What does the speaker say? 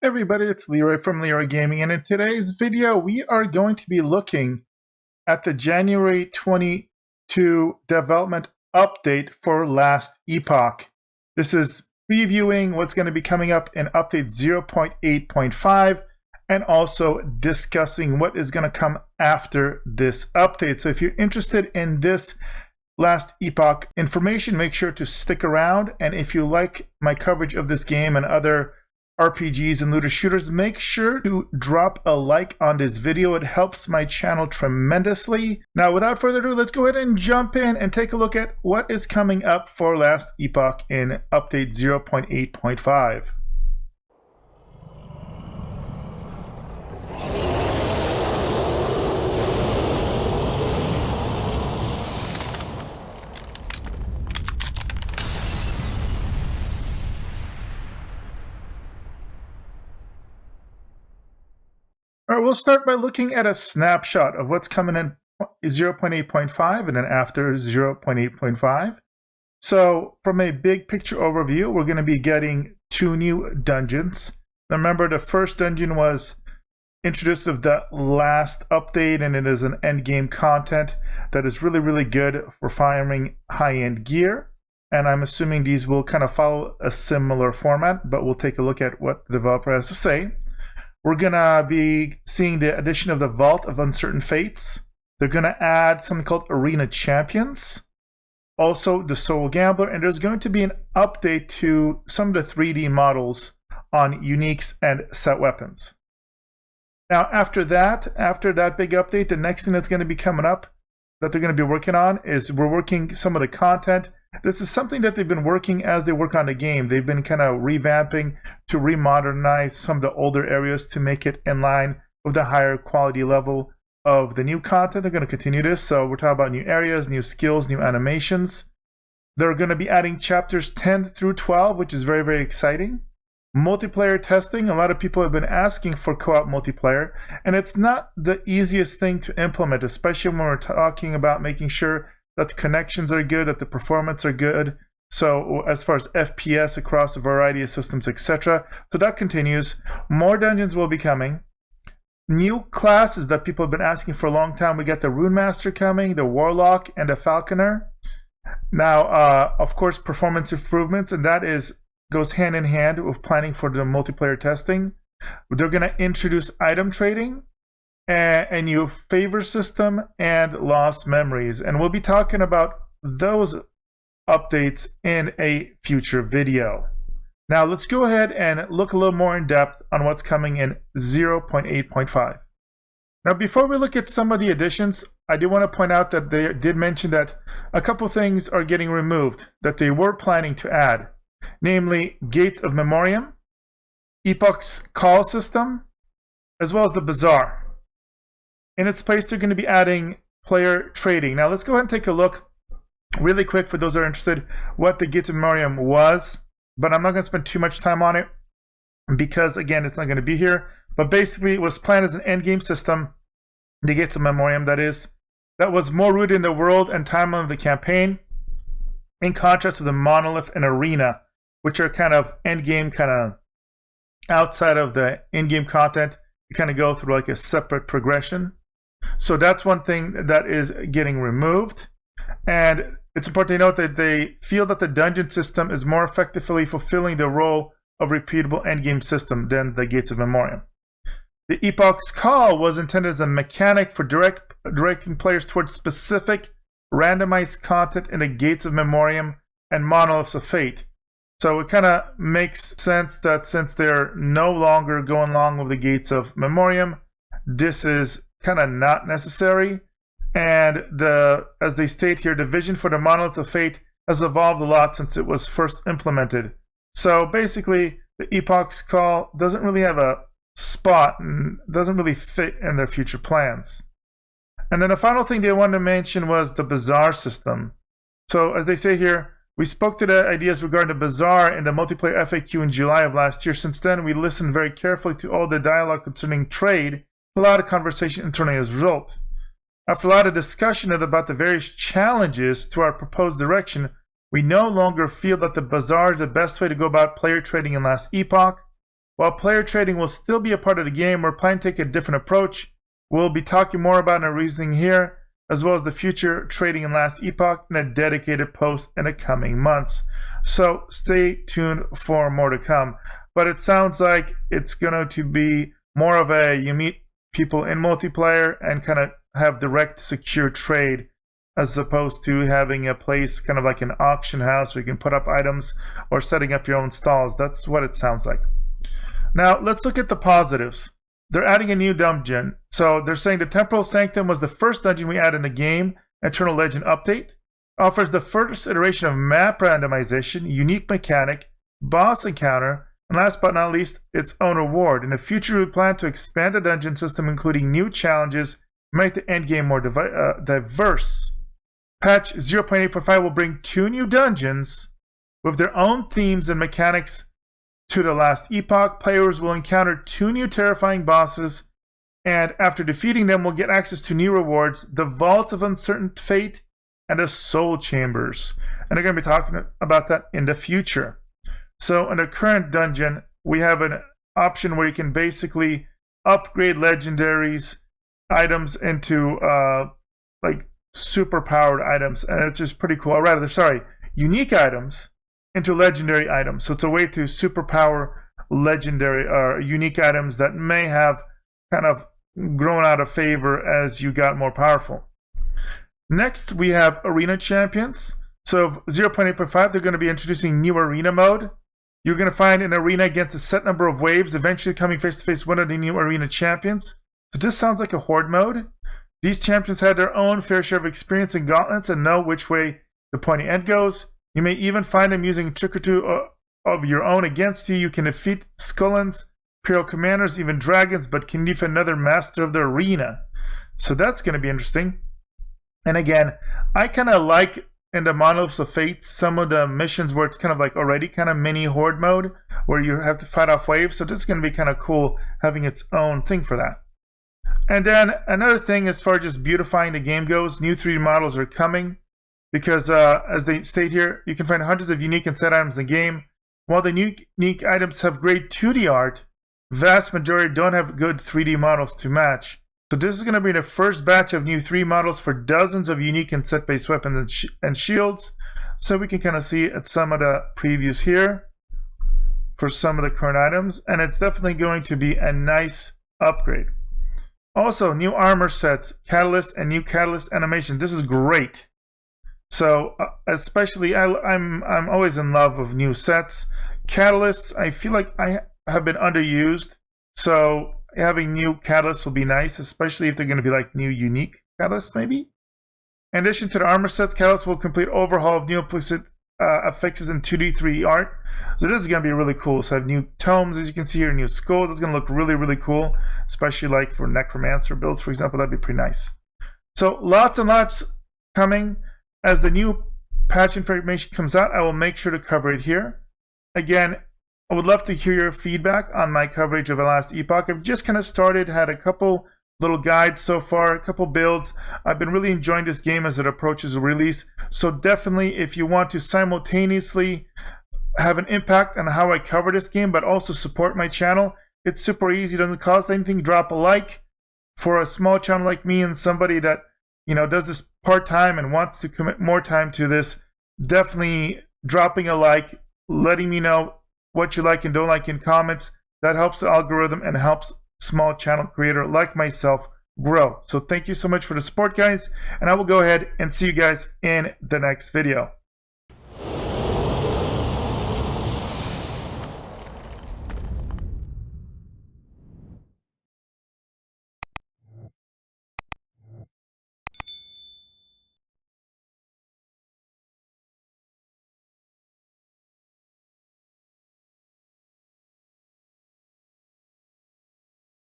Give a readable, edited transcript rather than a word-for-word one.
Everybody, it's Leroy from Leroy Gaming, and in today's video we are going to be looking at the January 22 development update for Last Epoch. This is previewing what's going to be coming up in update 0.8.5 and also discussing what is going to come after this update. So if you're interested in this Last Epoch information, make sure to stick around, and if you like my coverage of this game and other RPGs and looter shooters, make sure to drop a like on this video. It helps my channel tremendously. Now, without further ado, let's go ahead and jump in and take a look at what is coming up for Last Epoch in update 0.8.5. All right, we'll start by looking at a snapshot of what's coming in 0.8.5 and then after 0.8.5. So from a big picture overview, we're going to be getting 2 new dungeons. Remember, the first dungeon was introduced with the last update, and it is an endgame content that is really, really good for farming high-end gear. And I'm assuming these will kind of follow a similar format, but we'll take a look at what the developer has to say. We're going to be seeing the addition of the Vault of Uncertain Fates. They're going to add something called Arena Champions. Also, the Soul Gambler. And there's going to be an update to some of the 3D models on uniques and set weapons. Now, after that big update, the next thing that's going to be coming up that they're going to be working on is we're working some of the content. This is something that they've been working as they work on the game. They've been kind of revamping to remodernize some of the older areas to make it in line with the higher quality level of the new content. They're going to continue this. So we're talking about new areas, new skills, new animations. They're going to be adding chapters 10 through 12, which is very, very exciting. Multiplayer testing. A lot of people have been asking for co-op multiplayer, and it's not the easiest thing to implement, especially when we're talking about making sure that the connections are good, that the performance are good. So as far as FPS across a variety of systems, etc. So that continues. More dungeons will be coming. New classes that people have been asking for a long time. We got the Rune Master coming, the Warlock, and the Falconer. Now, of course, performance improvements, and that goes hand in hand with planning for the multiplayer testing. They're going to introduce item trading, a new favor system, and lost memories. And we'll be talking about those updates in a future video. Now let's go ahead and look a little more in depth on what's coming in 0.8.5. Now, before we look at some of the additions, I do want to point out that they did mention that a couple things are getting removed that they were planning to add, namely Gates of Memoriam, Epoch's call system, as well as the Bazaar. In its place, they're going to be adding player trading. Now, let's go ahead and take a look really quick for those that are interested what the Gates of Memoriam was, but I'm not going to spend too much time on it because, again, it's not going to be here. But basically, it was planned as an endgame system, the Gates of Memoriam, that was more rooted in the world and timeline of the campaign, in contrast to the Monolith and Arena, which are kind of endgame, kind of outside of the in-game content. You kind of go through like a separate progression. So that's one thing that is getting removed. And it's important to note that they feel that the dungeon system is more effectively fulfilling the role of repeatable endgame system than the Gates of Memoriam. The Epoch's Call was intended as a mechanic for directing players towards specific randomized content in the Gates of Memoriam and Monoliths of Fate. So it kind of makes sense that since they're no longer going along with the Gates of Memoriam, this is kind of not necessary. And as they state here, the vision for the Monoliths of Fate has evolved a lot since it was first implemented. So basically, the Epoch's Call doesn't really have a spot and doesn't really fit in their future plans. And then the final thing they wanted to mention was the Bazaar system. So as they say here, we spoke to the ideas regarding the Bazaar in the multiplayer FAQ in July of last year. Since then, we listened very carefully to all the dialogue concerning trade, a lot of conversation internally as a result. After a lot of discussion about the various challenges to our proposed direction, we no longer feel that the Bazaar is the best way to go about player trading in Last Epoch. While player trading will still be a part of the game, we're planning to take a different approach. We'll be talking more about our reasoning here, as well as the future trading in Last Epoch in a dedicated post in the coming months. So stay tuned for more to come. But it sounds like it's going to be more of a you meet people in multiplayer and kind of have direct secure trade, as opposed to having a place kind of like an auction house where you can put up items or setting up your own stalls. That's what it sounds like. Now let's look at the positives. They're adding a new dungeon. So they're saying the Temporal Sanctum was the first dungeon we added in the game. Eternal Legend update offers the first iteration of map randomization, unique mechanic, boss encounter, and last but not least, its own reward. In the future, we plan to expand the dungeon system, including new challenges, make the endgame more diverse. Patch 0.8.5 will bring 2 new dungeons with their own themes and mechanics to the Last Epoch. Players will encounter 2 new terrifying bosses, and after defeating them, will get access to new rewards, the Vaults of Uncertain Fate, and the Soul Chambers. And they're going to be talking about that in the future. So in the current dungeon, we have an option where you can basically upgrade legendaries items into like super powered items, and it's just pretty cool. Or rather, sorry, unique items into legendary items. So it's a way to superpower legendary or unique items that may have kind of grown out of favor as you got more powerful. Next, we have Arena Champions. So 0.8.5, they're going to be introducing new arena mode. You're going to find an arena against a set number of waves, eventually coming face-to-face one of the new arena champions. So this sounds like a horde mode. These champions have their own fair share of experience in gauntlets and know which way the pointy end goes. You may even find them using a trick or two of your own against you. You can defeat Skullens, Imperial Commanders, even dragons, but can defeat another master of the arena. So that's going to be interesting. And again, I kind of like in the Monoliths of Fate some of the missions where it's kind of like already kind of mini horde mode where you have to fight off waves. So this is going to be kind of cool having its own thing for that. And then another thing as far as just beautifying the game goes, new 3D models are coming because as they state here, you can find hundreds of unique and set items in the game. While the unique items have great 2D art, vast majority don't have good 3D models to match. So this is going to be the first batch of new 3D models for dozens of unique and set-based weapons and shields. So we can kind of see at some of the previews here for some of the current items. And it's definitely going to be a nice upgrade. Also, new armor sets, catalyst, and new catalyst animation. This is great. So especially, I'm always in love with new sets. Catalysts, I feel like I have been underused. So having new catalysts will be nice, especially if they're going to be like new unique catalysts maybe. In addition to the armor sets, catalysts will complete overhaul of new implicit affixes in 2D 3D art. So this is going to be really cool. So I have new tomes, as you can see here, new skulls. It's going to look really, really cool, especially like for necromancer builds, for example. That'd be pretty nice. So lots and lots coming. As the new patch information comes out, I will make sure to cover it here. Again, I would love to hear your feedback on my coverage of the Last Epoch. I've just kind of started, had a couple little guides so far, a couple builds. I've been really enjoying this game as it approaches release. So definitely, if you want to simultaneously have an impact on how I cover this game, but also support my channel, it's super easy. It doesn't cost anything. Drop a like. For a small channel like me and somebody that does this part-time and wants to commit more time to this, definitely dropping a like, letting me know what you like and don't like in comments. That helps the algorithm and helps small channel creator like myself grow. So thank you so much for the support, guys, and I will go ahead and see you guys in the next video.